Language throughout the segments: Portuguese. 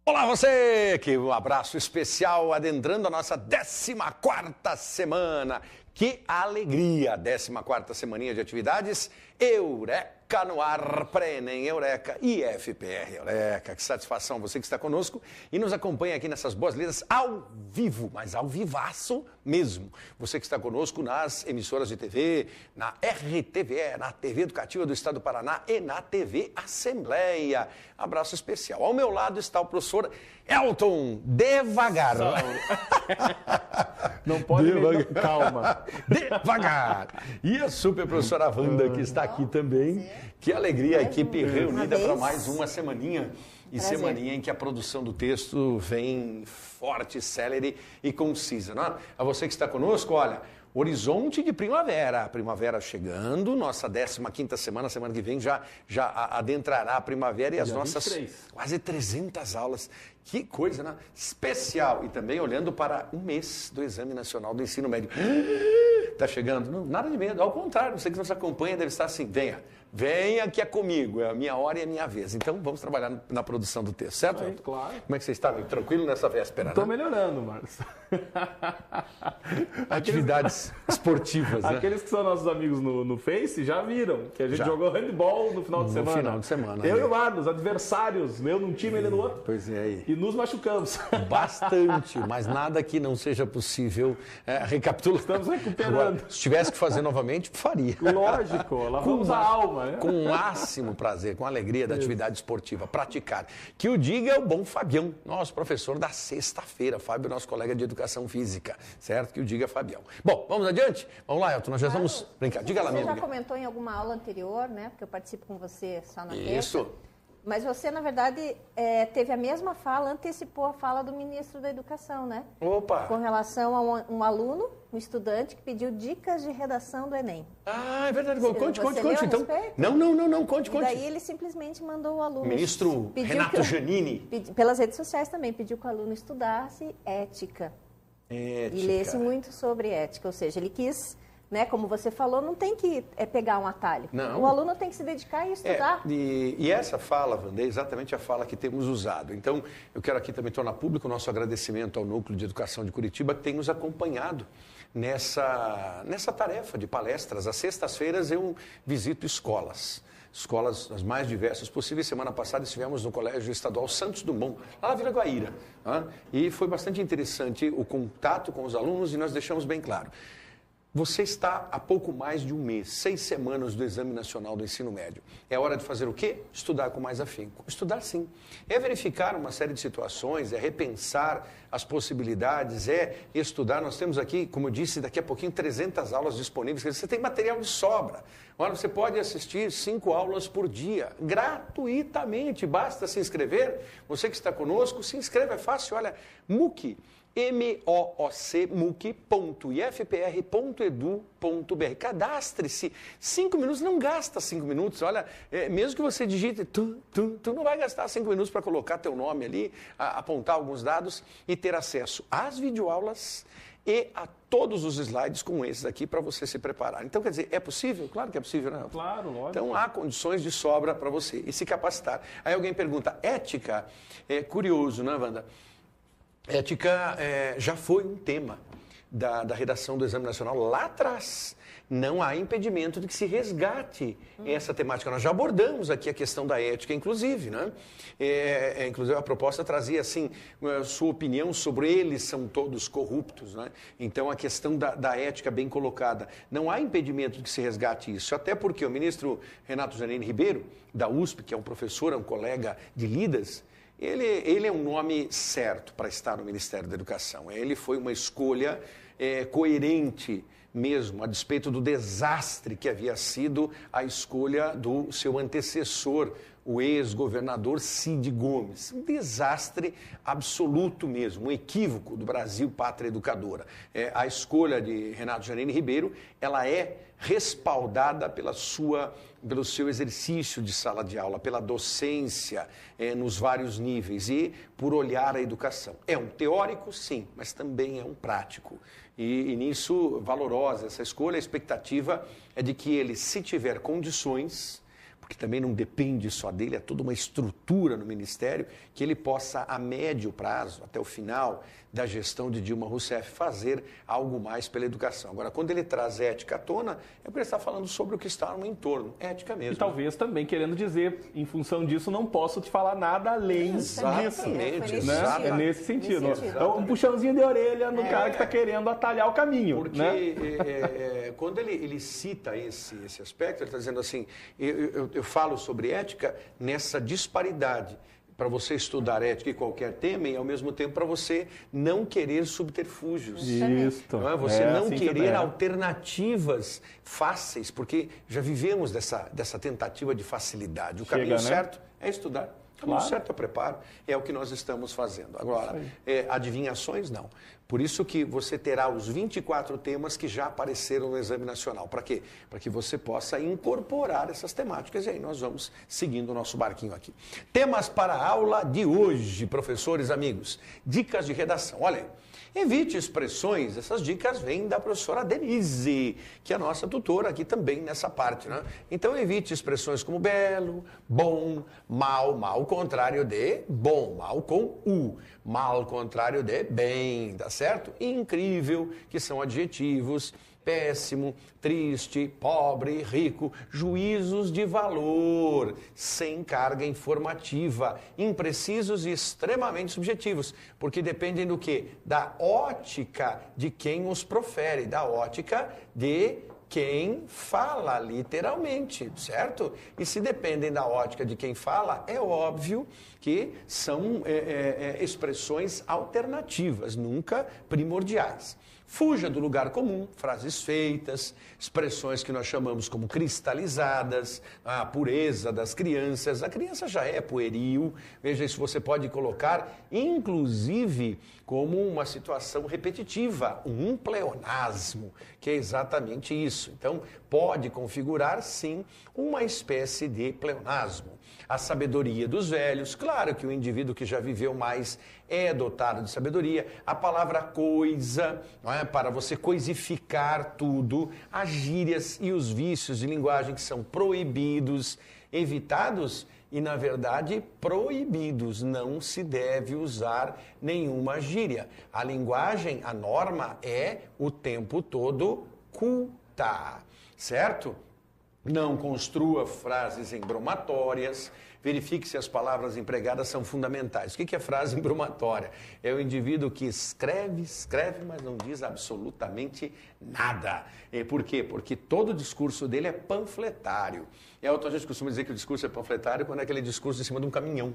Olá você, que um abraço especial adentrando a nossa 14ª semana. Que alegria, 14ª semaninha de atividades, Eureka no ar, Pré-ENEM Eureka e FPR Eureka. Que satisfação você que está conosco e nos acompanha aqui nessas boas-vindas ao vivo, mas ao vivaço mesmo. Você que está conosco nas emissoras de TV, na RTVE, na TV Educativa do Estado do Paraná e na TV Assembleia. Abraço especial. Ao meu lado está o professor Elton, devagar. Não pode devagar. Calma. Devagar. E a super professora Wanda, que está aqui também. Que alegria, a equipe reunida para mais uma semaninha. E semaninha em que a produção do texto vem forte, célere e concisa. Não é? A você que está conosco, olha, horizonte de primavera. A primavera chegando, nossa 15ª semana que vem já adentrará a primavera e as nossas 23. Quase 300 aulas. Que coisa, né? Especial. E também olhando para um mês do Exame Nacional do Ensino Médio. Está chegando? Não, nada de medo, ao contrário, você que nos acompanha deve estar assim, venha que é comigo, é a minha hora e a minha vez. Então vamos trabalhar na produção do texto, certo? Aí, claro. Como é que você está? Tranquilo nessa véspera, Estou né? melhorando, Marcos. Atividades esportivas, né? Aqueles que são nossos amigos no Face já viram que a gente jogou handball no final de semana. No final de semana. Eu e o Marcos, adversários, eu num time, ele no outro. Pois é aí. E nos machucamos. Bastante, mas nada que não seja possível recapitular. Estamos recuperando. Agora, se tivesse que fazer novamente, faria. Lógico, lavamos a alma, né? Com o máximo prazer, com a alegria da atividade esportiva, praticar. Que o diga é o bom Fabião, nosso professor da sexta-feira. Fábio, nosso colega de educação física, certo? Que o diga Fabião. Bom, vamos adiante? Vamos lá, Elton, nós já vamos brincar. Diga lá, minha amiga. amiga. Você já comentou em alguma aula anterior, né? Porque eu participo com você só na terça. Isso. Mas você, na verdade, teve a mesma fala, antecipou a fala do ministro da Educação, né? Opa! Com relação a um aluno, um estudante, que pediu dicas de redação do Enem. Ah, é verdade. Conte. Então, não, conte. E daí ele simplesmente mandou o aluno... Ministro Renato Giannini. Pelas redes sociais também, pediu que o aluno estudasse ética. E lesse muito sobre ética, ou seja, ele quis... Né, como você falou, não tem que pegar um atalho. Não. O aluno tem que se dedicar e estudar. E essa fala, Wanda, é exatamente a fala que temos usado. Então, eu quero aqui também tornar público o nosso agradecimento ao Núcleo de Educação de Curitiba, que tem nos acompanhado nessa tarefa de palestras. Às sextas-feiras eu visito escolas as mais diversas possíveis. Semana passada estivemos no Colégio Estadual Santos Dumont, lá na Vila Guaíra. E foi bastante interessante o contato com os alunos e nós deixamos bem claro. Você está há pouco mais de um mês, 6 semanas do Exame Nacional do Ensino Médio. É hora de fazer o quê? Estudar com mais afinco. Estudar sim. É verificar uma série de situações, é repensar as possibilidades, é estudar. Nós temos aqui, como eu disse, daqui a pouquinho 300 aulas disponíveis. Você tem material de sobra. Olha, você pode assistir 5 aulas por dia, gratuitamente. Basta se inscrever. Você que está conosco, se inscreva, é fácil. Olha, MOOC. mooc.ifpr.edu.br. Cadastre-se. 5 minutos, não gasta 5 minutos. Olha, mesmo que você digite, tu não vai gastar 5 minutos para colocar teu nome ali, apontar alguns dados e ter acesso às videoaulas e a todos os slides como esses aqui para você se preparar. Então, quer dizer, é possível? Claro que é possível, né? Claro, lógico. Então, há condições de sobra para você e se capacitar. Aí alguém pergunta, ética? É curioso, né, Wanda? Ética já foi um tema da redação do Exame Nacional lá atrás. Não há impedimento de que se resgate essa temática. Nós já abordamos aqui a questão da ética, inclusive, né? Inclusive a proposta trazia, assim, sua opinião sobre eles são todos corruptos, né? Então, a questão da ética bem colocada. Não há impedimento de que se resgate isso, até porque o ministro Renato Giannini Ribeiro, da USP, que é um professor, é um colega de Lidas, ele é um nome certo para estar no Ministério da Educação. Ele foi uma escolha coerente mesmo, a despeito do desastre que havia sido a escolha do seu antecessor, o ex-governador Cid Gomes. Um desastre absoluto mesmo, um equívoco do Brasil, pátria educadora. A escolha de Renato Giannini Ribeiro, ela é respaldada pelo seu exercício de sala de aula, pela docência nos vários níveis e por olhar a educação. É um teórico, sim, mas também é um prático. E nisso, valorosa essa escolha, a expectativa é de que ele, se tiver condições, porque também não depende só dele, é toda uma estrutura no Ministério, que ele possa, a médio prazo, até o final da gestão de Dilma Rousseff, fazer algo mais pela educação. Agora, quando ele traz ética à tona, é porque ele está falando sobre o que está no entorno, ética mesmo. E talvez também querendo dizer, em função disso, não posso te falar nada além disso. Né? É nesse sentido. É um puxãozinho de orelha no cara que está querendo atalhar o caminho. Porque quando ele cita esse aspecto, ele está dizendo assim, eu falo sobre ética nessa disparidade, para você estudar ética em qualquer tema e, ao mesmo tempo, para você não querer subterfúgios. Isso. Não é? Você não assim querer alternativas fáceis, porque já vivemos dessa tentativa de facilidade. O caminho certo é estudar. O caminho certo é o preparo. É o que nós estamos fazendo. Agora, adivinhações, não. Por isso que você terá os 24 temas que já apareceram no Exame Nacional. Para quê? Para que você possa incorporar essas temáticas. E aí nós vamos seguindo o nosso barquinho aqui. Temas para a aula de hoje, professores, amigos. Dicas de redação. Olha aí. Evite expressões, essas dicas vêm da professora Denise, que é a nossa tutora aqui também nessa parte, né? Então evite expressões como belo, bom, mal, mal contrário de bom, mal com U, mal contrário de bem, tá certo? Incrível, que são adjetivos, péssimo, triste, pobre, rico, juízos de valor, sem carga informativa, imprecisos e extremamente subjetivos, porque dependem do quê? Da ótica de quem os profere, da ótica de quem fala, literalmente, certo? E se dependem da ótica de quem fala, é óbvio que são expressões alternativas, nunca primordiais. Fuja do lugar comum, frases feitas, expressões que nós chamamos como cristalizadas, a pureza das crianças. A criança já é pueril, veja isso, você pode colocar, inclusive, como uma situação repetitiva, um pleonasmo, que é exatamente isso. Então, pode configurar, sim, uma espécie de pleonasmo. A sabedoria dos velhos, claro que o indivíduo que já viveu mais é dotado de sabedoria. A palavra coisa, não é? Para você coisificar tudo. As gírias e os vícios de linguagem que são proibidos, evitados e, na verdade, proibidos. Não se deve usar nenhuma gíria. A linguagem, a norma é o tempo todo culta, certo? Não construa frases embromatórias, verifique se as palavras empregadas são fundamentais. O que é frase embromatória? É o indivíduo que escreve, mas não diz absolutamente nada. Por quê? Porque todo o discurso dele é panfletário. E a outra gente costuma dizer que o discurso é panfletário quando é aquele discurso em cima de um caminhão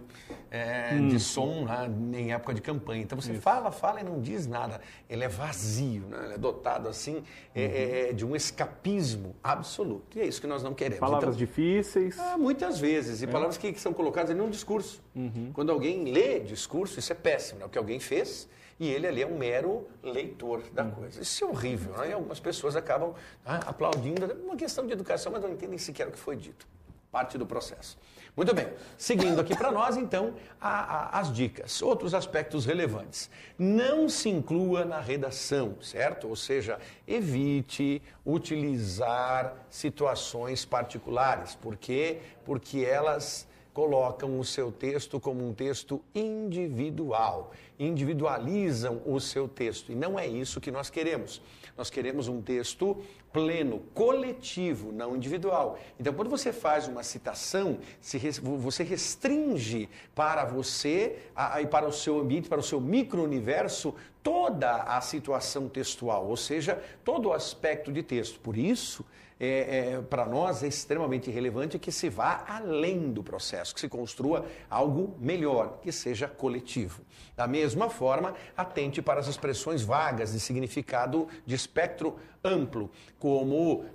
de som em época de campanha. Então você fala e não diz nada. Ele é vazio, né? Ele é dotado assim de um escapismo absoluto. E é isso que nós não queremos. Palavras difíceis. Muitas vezes. E palavras que são colocadas em um discurso. Quando alguém lê discurso, isso é péssimo, né? O que alguém fez e ele ali é um mero leitor da coisa. Isso é horrível, né? E algumas pessoas acabam aplaudindo. É uma questão de educação, mas não entendem sequer o que foi dito. Parte do processo. Muito bem, seguindo aqui para nós, então, as dicas. Outros aspectos relevantes. Não se inclua na redação, certo? Ou seja, evite utilizar situações particulares. Por quê? Porque elas colocam o seu texto como um texto individual, individualizam o seu texto. E não é isso que nós queremos. Nós queremos um texto pleno, coletivo, não individual. Então, quando você faz uma citação, você restringe para você e para o seu ambiente, para o seu micro-universo, toda a situação textual, ou seja, todo o aspecto de texto. Por isso, para nós é extremamente relevante que se vá além do processo, que se construa algo melhor, que seja coletivo. Da mesma forma, atente para as expressões vagas de significado de espectro amplo, como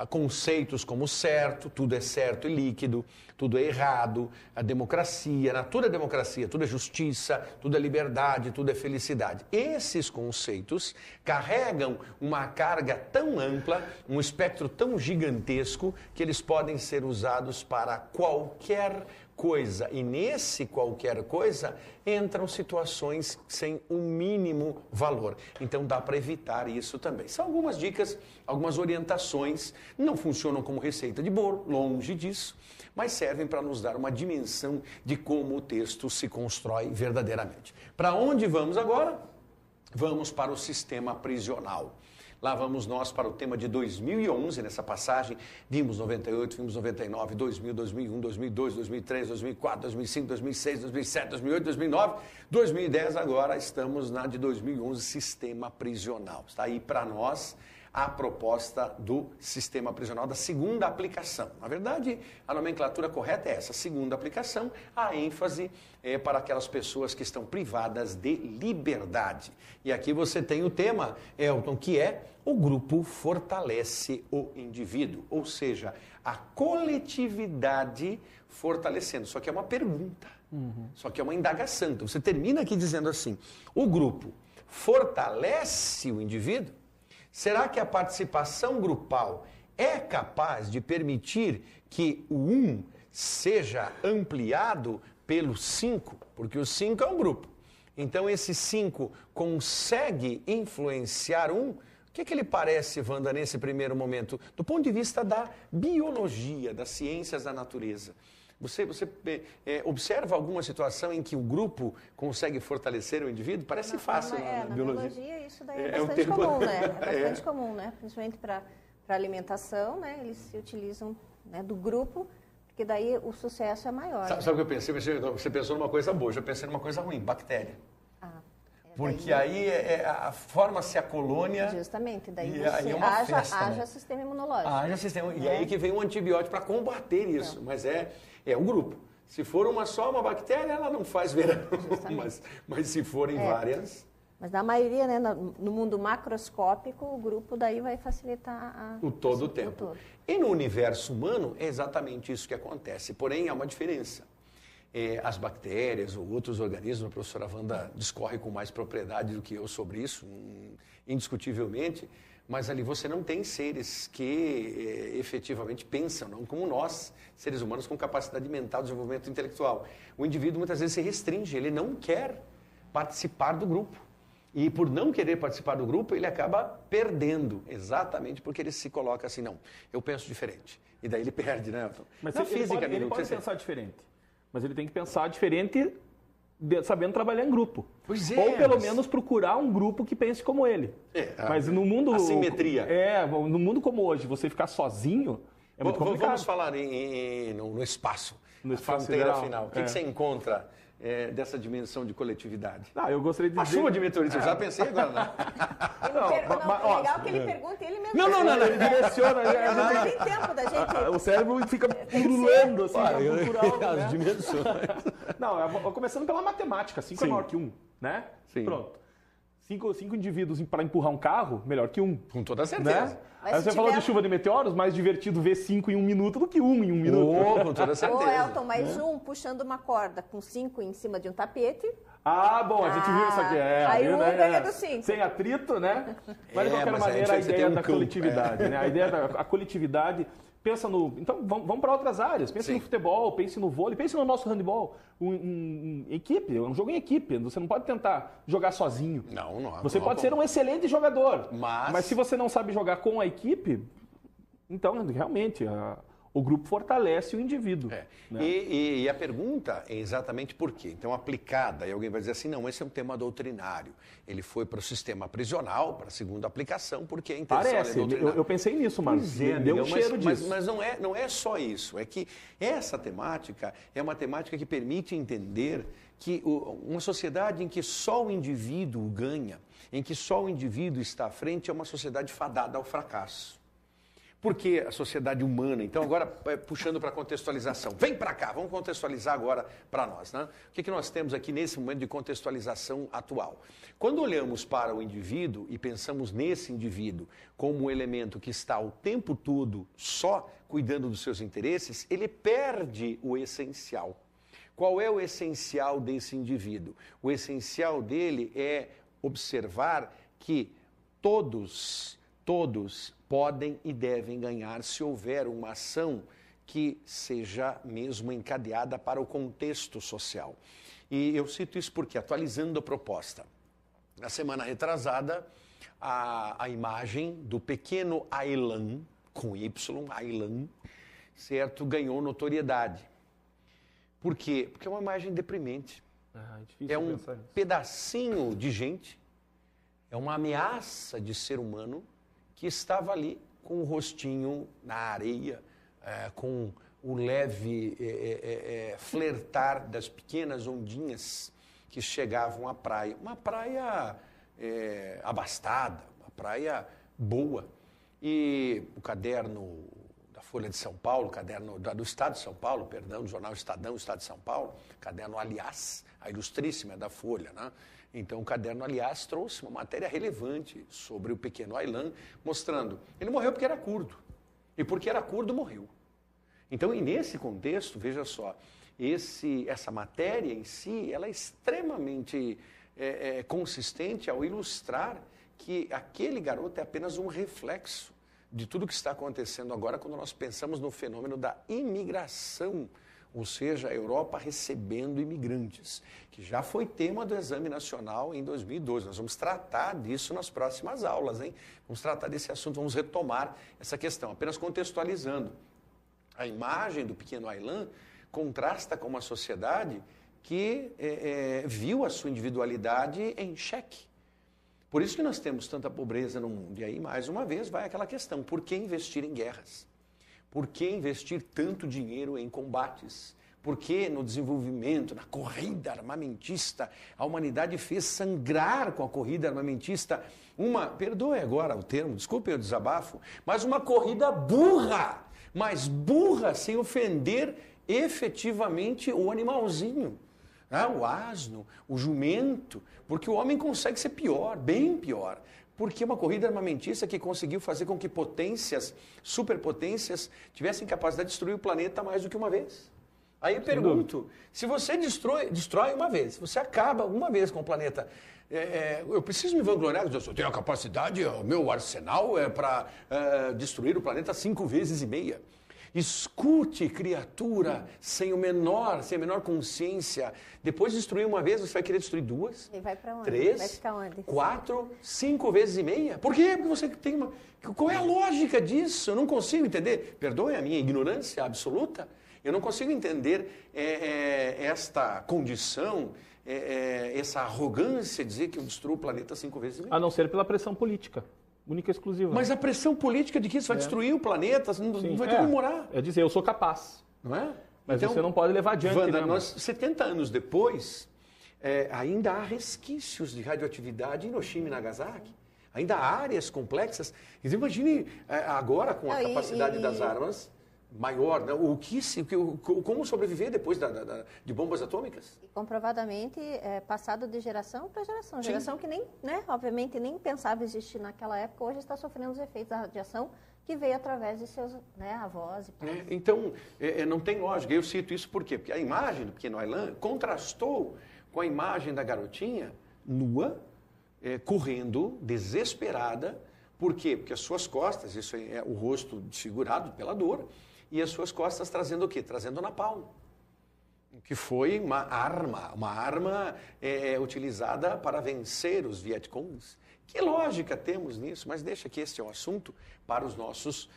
conceitos como certo, tudo é certo e líquido, tudo é errado, a democracia, tudo é democracia, tudo é justiça, tudo é liberdade, tudo é felicidade. Esses conceitos carregam uma carga tão ampla, um espectro tão gigantesco, que eles podem ser usados para qualquer coisa. E nesse qualquer coisa entram situações sem o mínimo valor. Então dá para evitar isso também. São algumas dicas, algumas orientações. Não funcionam como receita de bolo, longe disso, mas servem para nos dar uma dimensão de como o texto se constrói verdadeiramente. Para onde vamos agora? Vamos para o sistema prisional. Lá vamos nós para o tema de 2011, nessa passagem, vimos 98, vimos 99, 2000, 2001, 2002, 2003, 2004, 2005, 2006, 2007, 2008, 2009, 2010, agora estamos na de 2011, sistema prisional. Está aí para nós a proposta do sistema prisional, da segunda aplicação. Na verdade, a nomenclatura correta é essa, segunda aplicação, a ênfase é para aquelas pessoas que estão privadas de liberdade. E aqui você tem o tema, Elton, que é o grupo fortalece o indivíduo, ou seja, a coletividade fortalecendo. Só que é uma pergunta, só que é uma indagação. Então você termina aqui dizendo assim, o grupo fortalece o indivíduo? Será que a participação grupal é capaz de permitir que o 1 seja ampliado pelo 5? Porque o 5 é um grupo. Então, esse 5 consegue influenciar 1? O que ele parece, Wanda, nesse primeiro momento? Do ponto de vista da biologia, das ciências da natureza. Você observa alguma situação em que o grupo consegue fortalecer o indivíduo? Parece fácil na biologia. Isso daí é bastante comum, né? É bastante comum, né? Principalmente para alimentação, né? Eles se utilizam, né, do grupo, porque daí o sucesso é maior. Sabe o que eu pensei? Você pensou numa coisa boa, eu já pensei numa coisa ruim, bactéria. Porque aí forma-se a colônia. Justamente, daí e aí é uma festa, haja sistema imunológico. Haja sistema. E aí que vem um antibiótico para combater isso. Mas é o grupo. Se for uma bactéria, ela não faz verão. Mas se forem várias. Mas na maioria, né, no mundo macroscópico, o grupo daí vai facilitar todo o tempo. E no universo humano é exatamente isso que acontece. Porém, há uma diferença. As bactérias ou outros organismos, a professora Wanda discorre com mais propriedade do que eu sobre isso, indiscutivelmente, mas ali você não tem seres que efetivamente pensam, não como nós, seres humanos com capacidade mental, desenvolvimento intelectual. O indivíduo muitas vezes se restringe, ele não quer participar do grupo. E por não querer participar do grupo, ele acaba perdendo, exatamente porque ele se coloca assim, não, eu penso diferente. E daí ele perde, né, Elton? Mas ele pode pensar diferente. Mas ele tem que pensar diferente sabendo trabalhar em grupo. Pois é. Ou pelo menos procurar um grupo que pense como ele. Mas no mundo... Assimetria. No mundo como hoje, você ficar sozinho é muito complicado. Vamos falar no espaço. No espaço fronteira final. O que você encontra dessa dimensão de coletividade? Eu gostaria de dizer... A sua de meteorito, eu já pensei agora, né? É legal que ele pergunta e ele mesmo... Não, ele direciona. Não tem tempo da gente... O cérebro fica pululando, assim, para procurar as dimensões. Começando pela matemática, 5 é maior que 1, né? Sim. Pronto. 5 indivíduos para empurrar um carro, melhor que 1. Com toda certeza. Né? Aí você falou de chuva de meteoros, mais divertido ver 5 em 1 minuto do que 1 em 1 minuto. Com toda certeza. Elton, mais um puxando uma corda com 5 em cima de um tapete. Bom, a gente viu isso aqui. Aí um ganha do 5. Sem atrito, né? Mas de qualquer maneira, a ideia da coletividade, né? A ideia da coletividade... Pensa no... Então, vamos para outras áreas. Pense no futebol, pense no vôlei, pense no nosso handebol. Equipe, um jogo em equipe. Você não pode tentar jogar sozinho. Não. Você pode ser um excelente jogador. Mas se você não sabe jogar com a equipe, então, realmente, o grupo fortalece o indivíduo. Né? E a pergunta é exatamente por quê? Então, aplicada, e alguém vai dizer assim, não, esse é um tema doutrinário. Ele foi para o sistema prisional, para a segunda aplicação, porque a intenção é doutrinária. Eu pensei nisso, Marcos. Deu um cheiro disso. Mas não é só isso. É que essa temática é uma temática que permite entender que uma sociedade em que só o indivíduo ganha, em que só o indivíduo está à frente, é uma sociedade fadada ao fracasso. Porque a sociedade humana, então agora puxando para a contextualização, vem para cá, vamos contextualizar agora para nós, né? O que nós temos aqui nesse momento de contextualização atual? Quando olhamos para o indivíduo e pensamos nesse indivíduo como um elemento que está o tempo todo só cuidando dos seus interesses, ele perde o essencial. Qual é o essencial desse indivíduo? O essencial dele é observar que todos podem e devem ganhar se houver uma ação que seja mesmo encadeada para o contexto social. E eu cito isso porque, atualizando a proposta, na semana retrasada, a imagem do pequeno Aylan, com Y, Aylan, certo, ganhou notoriedade. Por quê? Porque é uma imagem deprimente. É um pedacinho de gente, é uma ameaça de ser humano que estava ali com o rostinho na areia, com o leve flertar das pequenas ondinhas que chegavam à praia. Uma praia abastada, uma praia boa. E o caderno da Folha de São Paulo, caderno do Estado de São Paulo, perdão, do jornal Estadão, Estado de São Paulo, caderno Aliás, a ilustríssima da Folha, né? Então, o caderno, aliás, trouxe uma matéria relevante sobre o pequeno Aylan, mostrando, ele morreu porque era curdo, e porque era curdo, morreu. Então, e nesse contexto, veja só, essa matéria em si, ela é extremamente consistente ao ilustrar que aquele garoto é apenas um reflexo de tudo que está acontecendo agora quando nós pensamos no fenômeno da imigração, ou seja, a Europa recebendo imigrantes, que já foi tema do Exame Nacional em 2012. Nós vamos tratar disso nas próximas aulas, hein? Vamos tratar desse assunto, vamos retomar essa questão, apenas contextualizando. A imagem do pequeno Aylan contrasta com uma sociedade que viu a sua individualidade em xeque. Por isso que nós temos tanta pobreza no mundo. E aí, mais uma vez, vai aquela questão, por que investir em guerras? Por que investir tanto dinheiro em combates? Por que no desenvolvimento, na corrida armamentista, a humanidade fez sangrar com a corrida armamentista perdoe agora o termo, desculpem o desabafo, mas uma corrida burra, mas burra sem ofender efetivamente o animalzinho. O asno, o jumento, porque o homem consegue ser pior, bem pior. Porque uma corrida armamentista que conseguiu fazer com que potências, superpotências, tivessem capacidade de destruir o planeta mais do que uma vez. Aí eu pergunto, se você destrói uma vez, se você acaba uma vez com o planeta, eu preciso me vangloriar, eu tenho a capacidade, o meu arsenal é para destruir o planeta 5 vezes e meia. Escute, criatura, sem a menor consciência. Depois de destruir uma vez, você vai querer destruir 2? E vai para onde? 3? Vai ficar onde? 4? 5 vezes e meia? Por quê? Porque você tem uma... Qual é a lógica disso? Eu não consigo entender. Perdoe a minha ignorância absoluta. Eu não consigo entender esta condição, essa arrogância de dizer que eu destruo o planeta 5 vezes e meia. A não ser pela pressão política. Única e exclusiva. Mas a pressão política de que isso vai destruir o planeta, não vai ter como morar. É dizer, eu sou capaz. Não é? Mas então, você não pode levar adiante. Wanda, nós, 70 anos depois, ainda há resquícios de radioatividade em Hiroshima e Nagasaki. Ainda há áreas complexas. Imagine agora com a capacidade das armas maior, né? Como sobreviver depois de bombas atômicas? E comprovadamente passado de geração para geração. Sim. Geração que nem, né, obviamente nem pensava existir naquela época, hoje está sofrendo os efeitos da radiação que veio através de seus avós e pais. Então, não tem lógica. Eu cito isso por quê? Porque a imagem do pequeno Aylan contrastou com a imagem da garotinha nua, correndo, desesperada. Por quê? Porque as suas costas, isso é o rosto desfigurado pela dor, e as suas costas trazendo o quê? Trazendo napalm, que foi uma arma utilizada para vencer os Vietcongs. Que lógica temos nisso? Mas deixa que este é um assunto para os nossos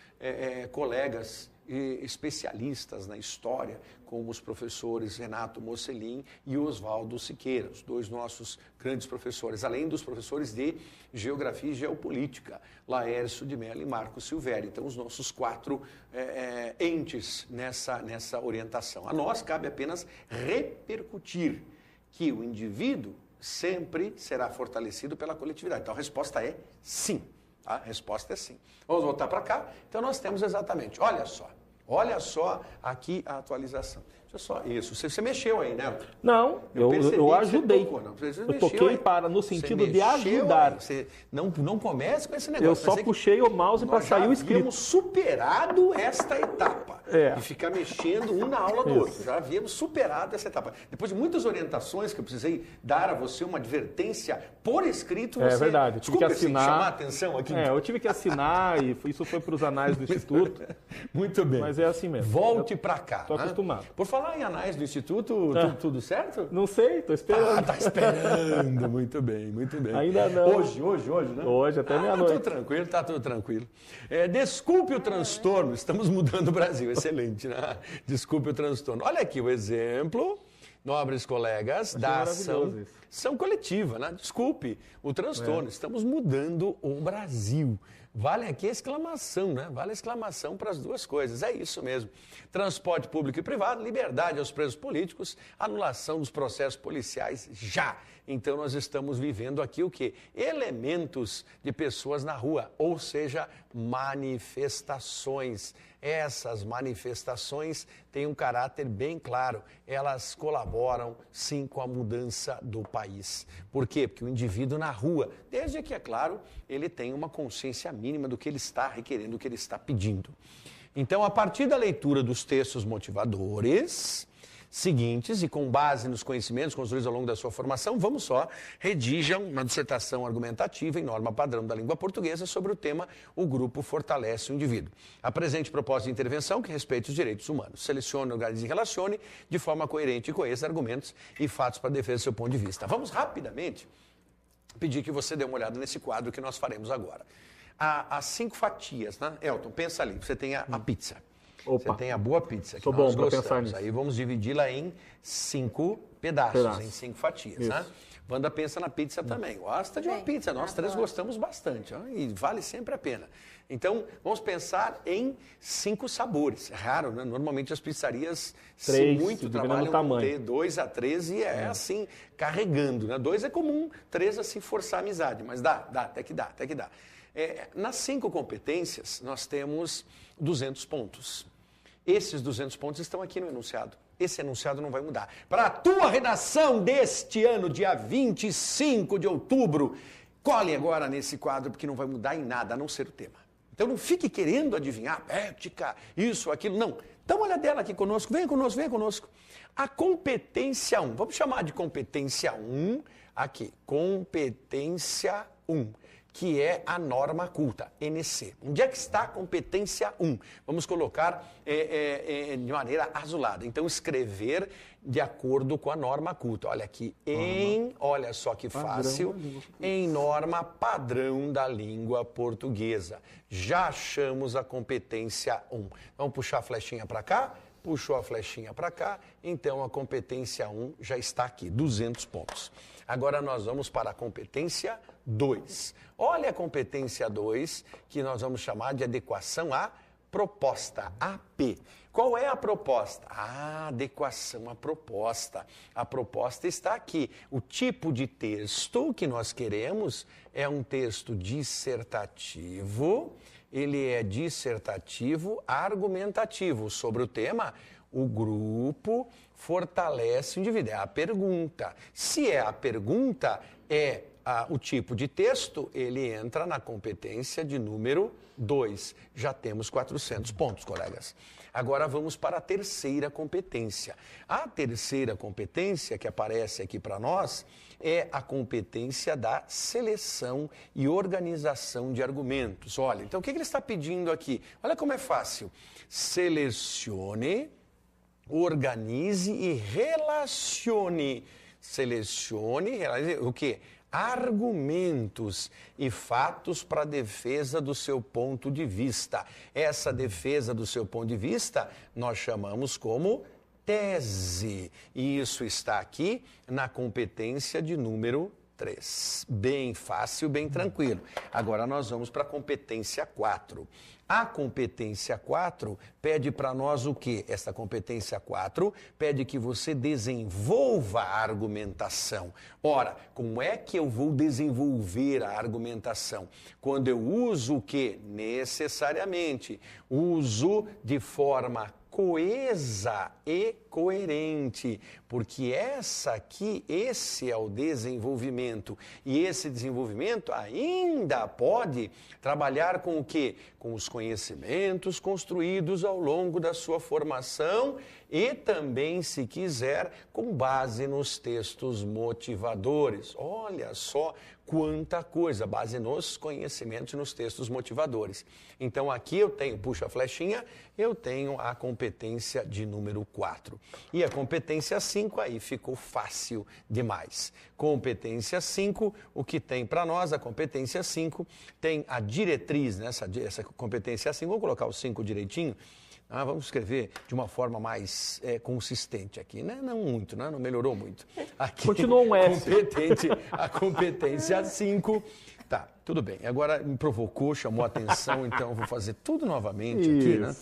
colegas especialistas na história, como os professores Renato Mocelin e Oswaldo Siqueira, os 2 nossos grandes professores, além dos professores de Geografia e Geopolítica, Laércio de Mello e Marco Silvério. Então, os nossos 4 entes nessa orientação. A nós cabe apenas repercutir que o indivíduo sempre será fortalecido pela coletividade. Então, a resposta é sim. A resposta é sim. Vamos voltar para cá. Então, nós temos exatamente, olha só aqui a atualização. Deixa só isso. Você mexeu aí, né? Não, eu ajudei. Eu toquei no sentido de ajudar. Você não comece com esse negócio. Eu só puxei o mouse para sair o escrito. Nós já havíamos superado esta etapa. De ficar mexendo um na aula do outro. Já havíamos superado essa etapa. Depois de muitas orientações que eu precisei dar a você, uma advertência por escrito. É verdade. Eu tive que assinar. Chamar a atenção aqui. Eu tive que assinar e isso foi para os anais do Instituto. Muito bem. Mas mas é assim mesmo. Volte para cá. Estou acostumado. Por falar em anais do Instituto, tudo certo? Não sei, estou esperando. Tá esperando. Muito bem, muito bem. Ainda não. Hoje, né? Hoje, até meia-noite. Tá tudo tranquilo. Desculpe o transtorno, estamos mudando o Brasil. Excelente, né? Desculpe o transtorno. Olha aqui o exemplo, nobres colegas, da ação coletiva, né? Desculpe o transtorno, estamos mudando o Brasil. Vale aqui a exclamação, né? Vale a exclamação para as duas coisas. É isso mesmo. Transporte público e privado, liberdade aos presos políticos, anulação dos processos policiais já. Então nós estamos vivendo aqui o quê? Elementos de pessoas na rua, ou seja, manifestações. Essas manifestações têm um caráter bem claro. Elas colaboram, sim, com a mudança do país. Por quê? Porque o indivíduo na rua, desde que, é claro, ele tem uma consciência mínima do que ele está requerendo, do que ele está pedindo. Então, a partir da leitura dos textos motivadores seguintes e com base nos conhecimentos construídos ao longo da sua formação, vamos só, redijam uma dissertação argumentativa em norma padrão da língua portuguesa sobre o tema O Grupo Fortalece o Indivíduo. Apresente proposta de intervenção que respeite os direitos humanos. Selecione, organize e relacione de forma coerente e coesa argumentos e fatos para defesa do seu ponto de vista. Vamos rapidamente pedir que você dê uma olhada nesse quadro que nós faremos agora. Há 5 fatias, né? Elton, pensa ali, você tem a pizza. Opa. Você tem a boa pizza que Sou nós bom para gostamos. pensar nisso. Aí vamos dividi-la em 5 pedaços, em 5 fatias, Isso. né? Wanda pensa na pizza também. Gosta de uma pizza. Nós 3 gostamos bastante. Ó, e vale sempre a pena. Então, vamos pensar em 5 sabores. É raro, né? Normalmente as pizzarias, se muito, trabalham com ter 2 a 3 e é assim, carregando, né? 2 é comum, 3 assim, forçar a amizade. Mas dá, até que dá. Nas 5 competências, nós temos 200 pontos. Esses 200 pontos estão aqui no enunciado. Esse enunciado não vai mudar. Para a tua redação deste ano, dia 25 de outubro, colhe agora nesse quadro, porque não vai mudar em nada, a não ser o tema. Então não fique querendo adivinhar, ética, isso, aquilo, não. Dá uma olhadela aqui conosco, venha conosco. A competência 1, vamos chamar de competência 1, aqui, competência 1. Que é a norma culta, NC. Onde é que está a competência 1? Vamos colocar de maneira azulada. Então, escrever de acordo com a norma culta. Olha aqui, olha só que fácil, em norma padrão da língua portuguesa. Já achamos a competência 1. Vamos puxar a flechinha para cá? Puxou a flechinha para cá, então a competência 1 já está aqui, 200 pontos. Agora nós vamos para a competência 2. Olha a competência 2, que nós vamos chamar de adequação à proposta, AP. Qual é a proposta? A adequação à proposta. A proposta está aqui. O tipo de texto que nós queremos é um texto dissertativo. Ele é dissertativo argumentativo sobre o tema o grupo fortalece o indivíduo. É a pergunta. Se é a pergunta, o tipo de texto, ele entra na competência de número 2. Já temos 400 pontos, colegas. Agora vamos para a terceira competência. A terceira competência que aparece aqui para nós é a competência da seleção e organização de argumentos. Olha, então o que ele está pedindo aqui? Olha como é fácil. Selecione, organize e relacione. Selecione, o quê? Argumentos e fatos para a defesa do seu ponto de vista. Essa defesa do seu ponto de vista nós chamamos como tese. E isso está aqui na competência de número 3. Bem fácil, bem tranquilo. Agora nós vamos para a competência 4. A competência 4 pede para nós o quê? Essa competência 4 pede que você desenvolva a argumentação. Ora, como é que eu vou desenvolver a argumentação? Quando eu uso o quê? Necessariamente. Uso de forma coesa e coerente, porque esse é o desenvolvimento. E esse desenvolvimento ainda pode trabalhar com o quê? Com os conhecimentos construídos ao longo da sua formação e também, se quiser, com base nos textos motivadores. Olha só quanta coisa, base nos conhecimentos e nos textos motivadores. Então aqui eu tenho, puxa a flechinha, eu tenho a competência de número 4. E a competência 5 aí ficou fácil demais. Competência 5, o que tem para nós, a competência 5, tem a diretriz, né? Essa competência 5, vamos colocar o 5 direitinho. Vamos escrever de uma forma mais consistente aqui, né? Não muito, né? Não melhorou muito. Aqui, continua um S. A competência 5. Tá, tudo bem. Agora me provocou, chamou a atenção, então eu vou fazer tudo novamente aqui, né?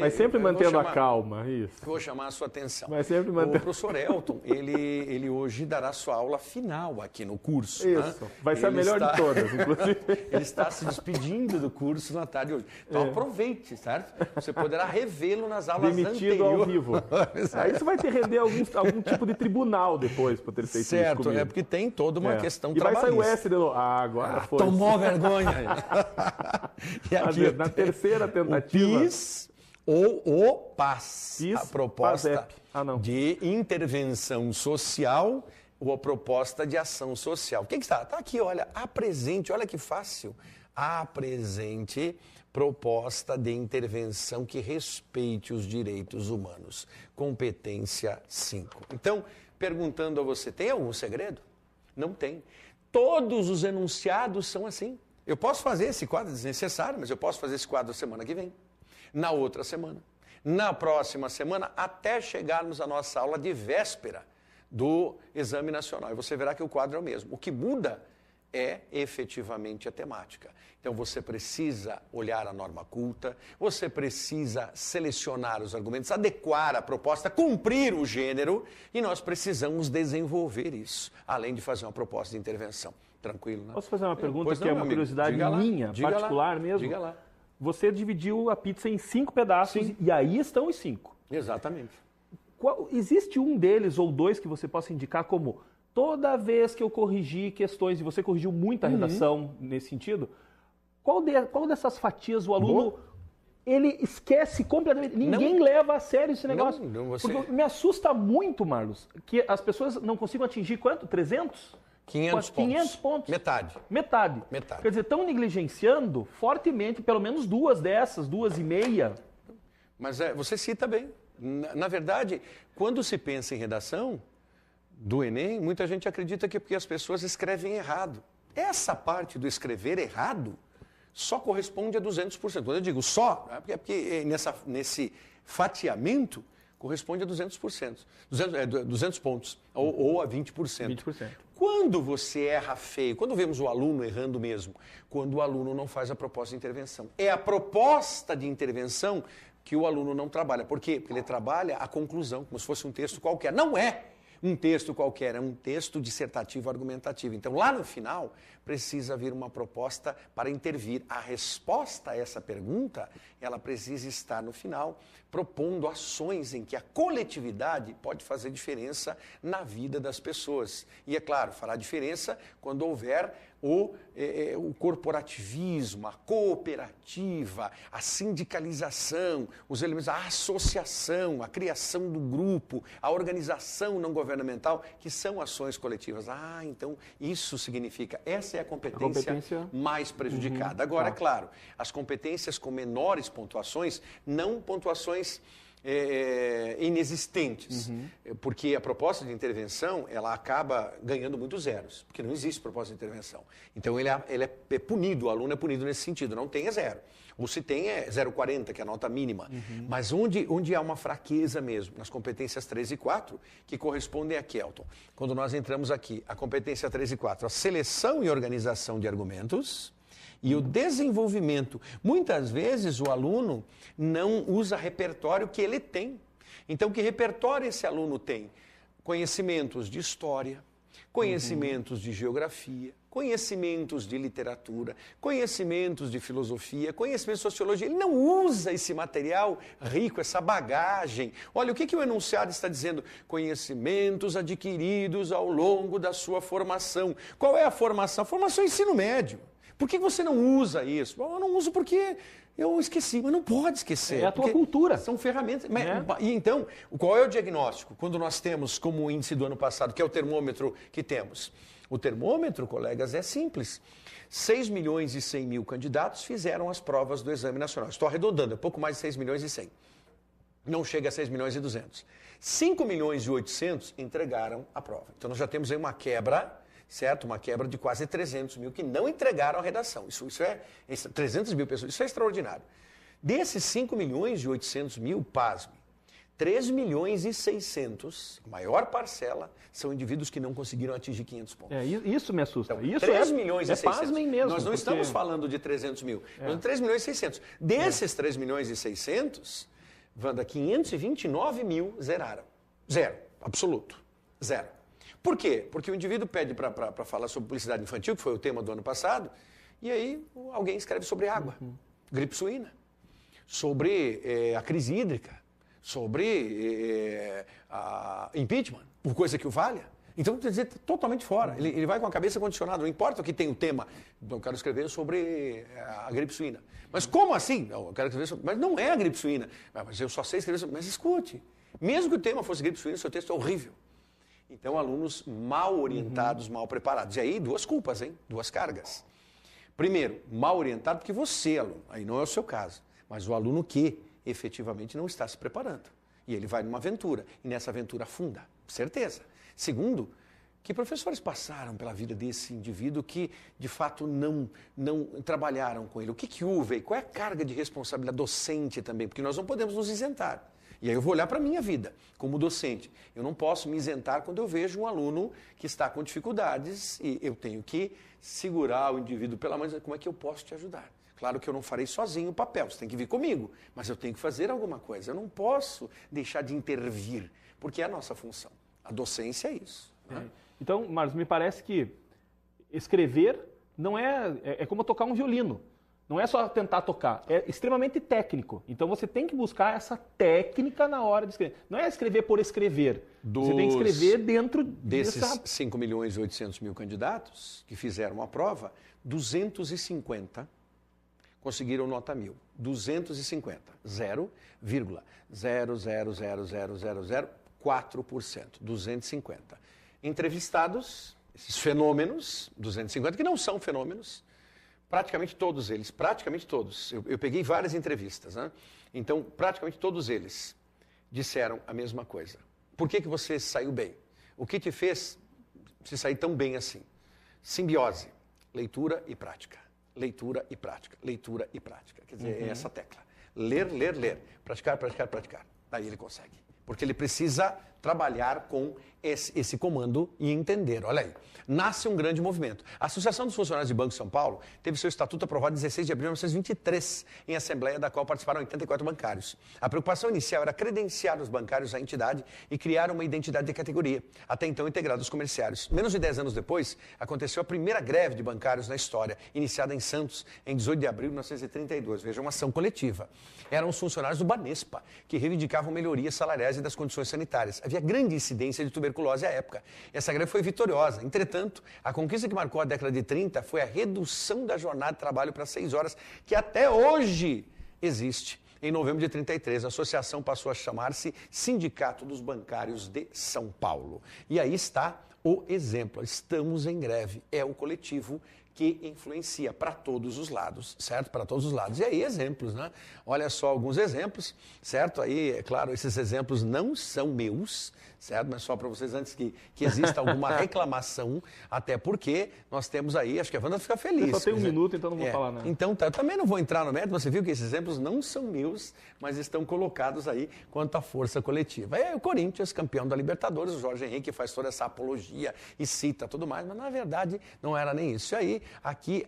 Mas sempre mantendo a calma, isso. Vou chamar a sua atenção. Mas sempre mantendo... O professor Elton, ele hoje dará sua aula final aqui no curso. Isso, né? Vai ser a melhor de todas, inclusive. Ele está se despedindo do curso na tarde de hoje. Então aproveite, certo? Você poderá revê-lo nas aulas Demitido anteriores. ao vivo. Aí isso vai ter render algum tipo de tribunal depois por ter feito isso comigo. Certo, porque tem toda uma questão trabalhista. E vai sair o S de novo. Agora foi. Tomou vergonha. E aqui, na terceira tentativa. O PIS ou o PAS, a proposta de intervenção social ou a proposta de ação social. O que está? Está aqui, olha, apresente, olha que fácil. Apresente proposta de intervenção que respeite os direitos humanos. Competência 5. Então, perguntando a você, tem algum segredo? Não tem. Todos os enunciados são assim. Eu posso fazer esse quadro desnecessário, mas eu posso fazer esse quadro semana que vem, na outra semana, na próxima semana, até chegarmos à nossa aula de véspera do Exame Nacional. E você verá que o quadro é o mesmo. O que muda é efetivamente a temática. Então você precisa olhar a norma culta, você precisa selecionar os argumentos, adequar a proposta, cumprir o gênero, e nós precisamos desenvolver isso, além de fazer uma proposta de intervenção. Tranquilo, né? Posso fazer uma pergunta que é uma curiosidade minha, particular mesmo? Diga lá. Você dividiu a pizza em 5 pedaços e aí estão os 5. Exatamente. Existe um deles ou dois que você possa indicar como toda vez que eu corrigi questões, e você corrigiu muita redação nesse sentido, qual dessas fatias o aluno ele esquece completamente? Ninguém leva a sério esse negócio. Porque me assusta muito, Marlos, que as pessoas não consigam atingir quanto? 300? 500 pontos. Metade. Quer dizer, estão negligenciando fortemente, pelo menos 2 dessas, 2,5. Mas você cita bem. Na verdade, quando se pensa em redação do Enem, muita gente acredita que é porque as pessoas escrevem errado. Essa parte do escrever errado só corresponde a 200%. Quando eu digo só, é porque nesse fatiamento corresponde a 200%. 200 pontos, ou a 20%. 20%. Quando você erra feio, quando vemos o aluno errando mesmo, quando o aluno não faz a proposta de intervenção. É a proposta de intervenção que o aluno não trabalha. Por quê? Porque ele trabalha a conclusão, como se fosse um texto qualquer. Não é um texto qualquer, é um texto dissertativo argumentativo. Então, lá no final, precisa vir uma proposta para intervir. A resposta a essa pergunta, ela precisa estar no final, propondo ações em que a coletividade pode fazer diferença na vida das pessoas. E, é claro, fará diferença quando houver o corporativismo, a cooperativa, a sindicalização, os elementos, a associação, a criação do grupo, a organização não governamental, que são ações coletivas. Então isso significa, essa é a competência mais prejudicada. Agora, é claro, as competências com menores pontuações, não pontuações inexistentes, porque a proposta de intervenção ela acaba ganhando muitos zeros, porque não existe proposta de intervenção. Então ele é punido, o aluno é punido nesse sentido, não tem zero. Ou se tem é 0,40, que é a nota mínima. Mas onde há uma fraqueza mesmo, nas competências 3 e 4, que correspondem a Kelton. Quando nós entramos aqui, a competência 3 e 4, a seleção e organização de argumentos, e o desenvolvimento. Muitas vezes o aluno não usa repertório que ele tem. Então, que repertório esse aluno tem? Conhecimentos de história, conhecimentos de geografia, conhecimentos de literatura, conhecimentos de filosofia, conhecimentos de sociologia. Ele não usa esse material rico, essa bagagem. Olha, o que o enunciado está dizendo? Conhecimentos adquiridos ao longo da sua formação. Qual é a formação? A formação é ensino médio. Por que você não usa isso? Eu não uso porque eu esqueci, mas não pode esquecer. É a tua cultura. São ferramentas. E então, qual é o diagnóstico? Quando nós temos como índice do ano passado, que é o termômetro que temos? O termômetro, colegas, é simples. 6 milhões e 100 mil candidatos fizeram as provas do Exame Nacional. Estou arredondando, é pouco mais de 6 milhões e 100. Não chega a 6 milhões e 200. 5 milhões e 800 entregaram a prova. Então, nós já temos aí uma quebra, certo? Uma quebra de quase 300 mil que não entregaram a redação. Isso é 300 mil pessoas, isso é extraordinário. Desses 5 milhões e 800 mil, pasme, 3 milhões e 600, a maior parcela, são indivíduos que não conseguiram atingir 500 pontos. Isso me assusta. Então, isso 3 milhões e 600. Pasmem mesmo. Nós não estamos falando de 300 mil, nós 3 milhões e 600. Desses 3 milhões e 600, Wanda, 529 mil zeraram. Zero, absoluto, zero. Por quê? Porque o indivíduo pede para falar sobre publicidade infantil, que foi o tema do ano passado, e aí alguém escreve sobre água, gripe suína, sobre a crise hídrica, sobre impeachment, por coisa que o valha. Então, quer dizer, totalmente fora. Ele vai com a cabeça condicionada, não importa o que tem o tema. Então, eu quero escrever sobre a gripe suína. Mas como assim? Não, eu quero escrever sobre... Mas não é a gripe suína. Mas eu só sei escrever sobre... Mas escute, mesmo que o tema fosse gripe suína, seu texto é horrível. Então, alunos mal orientados, mal preparados. E aí, duas culpas, hein? Duas cargas. Primeiro, mal orientado porque você, aluno, aí não é o seu caso, mas o aluno que efetivamente não está se preparando. E ele vai numa aventura, e nessa aventura afunda, certeza. Segundo, que professores passaram pela vida desse indivíduo que, de fato, não trabalharam com ele? O que houve? Qual é a carga de responsabilidade docente também? Porque nós não podemos nos isentar. E aí eu vou olhar para a minha vida como docente. Eu não posso me isentar quando eu vejo um aluno que está com dificuldades e eu tenho que segurar o indivíduo pela mão e dizer, como é que eu posso te ajudar? Claro que eu não farei sozinho o papel, você tem que vir comigo, mas eu tenho que fazer alguma coisa. Eu não posso deixar de intervir, porque é a nossa função. A docência é isso. Né? Então, Marcos, me parece que escrever não é como tocar um violino. Não é só tentar tocar, é extremamente técnico. Então você tem que buscar essa técnica na hora de escrever. Não é escrever por escrever. Você tem que escrever dentro desses 5 milhões e 800 mil candidatos que fizeram a prova, 250 conseguiram nota 1000. 250. 0,0000004%. 250. Entrevistados, esses fenômenos, 250, que não são fenômenos, praticamente todos eles, eu peguei várias entrevistas, né? Então, praticamente todos eles disseram a mesma coisa. Por que você saiu bem? O que te fez se sair tão bem assim? Simbiose, leitura e prática. Leitura e prática, leitura e prática. Quer dizer, é essa tecla. Ler, ler, ler. Praticar, praticar, praticar. Daí ele consegue. Porque ele precisa trabalhar com esse comando e entender. Olha aí, nasce um grande movimento. A Associação dos Funcionários de Banco de São Paulo teve seu estatuto aprovado em 16 de abril de 1923, em assembleia da qual participaram 84 bancários. A preocupação inicial era credenciar os bancários à entidade e criar uma identidade de categoria, até então integrada aos comerciários. Menos de 10 anos depois, aconteceu a primeira greve de bancários na história, iniciada em Santos em 18 de abril de 1932. Veja, uma ação coletiva. Eram os funcionários do Banespa, que reivindicavam melhorias salariais e das condições sanitárias. Havia grande incidência de tuberculose à época. Essa greve foi vitoriosa. Entretanto, a conquista que marcou a década de 30 foi a redução da jornada de trabalho para 6 horas, que até hoje existe. Em novembro de 33, a associação passou a chamar-se Sindicato dos Bancários de São Paulo. E aí está o exemplo. Estamos em greve. É o coletivo que influencia para todos os lados, certo? Para todos os lados. E aí, exemplos, né? Olha só alguns exemplos, certo? Aí, é claro, esses exemplos não são meus, certo? Mas só para vocês, antes que exista alguma reclamação, até porque nós temos aí, acho que a Wanda fica feliz. Eu só tenho um minuto, então não vou falar nada. Então, eu também não vou entrar no mérito, você viu que esses exemplos não são meus, mas estão colocados aí quanto à força coletiva. É o Corinthians, campeão da Libertadores, o Jorge Henrique faz toda essa apologia e cita tudo mais, mas na verdade não era nem isso. E aí, aqui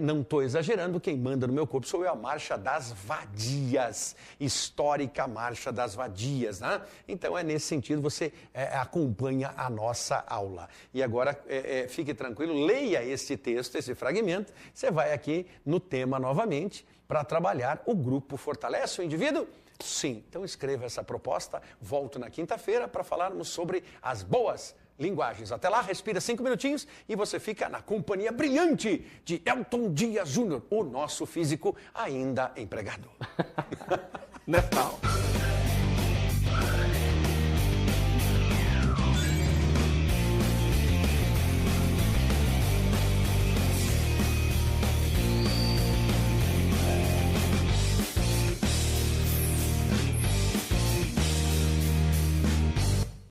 não estou exagerando, quem manda no meu corpo sou eu, a Marcha das Vadias, histórica Marcha das Vadias, né? Então é nesse sentido, você acompanha a nossa aula. E agora, fique tranquilo, leia este texto, esse fragmento, você vai aqui no tema novamente para trabalhar o grupo Fortalece o Indivíduo? Sim, então escreva essa proposta, volto na quinta-feira para falarmos sobre as boas linguagens. Até lá, respira 5 minutinhos e você fica na companhia brilhante de Elton Dias Júnior, o nosso físico ainda empregado. Natal.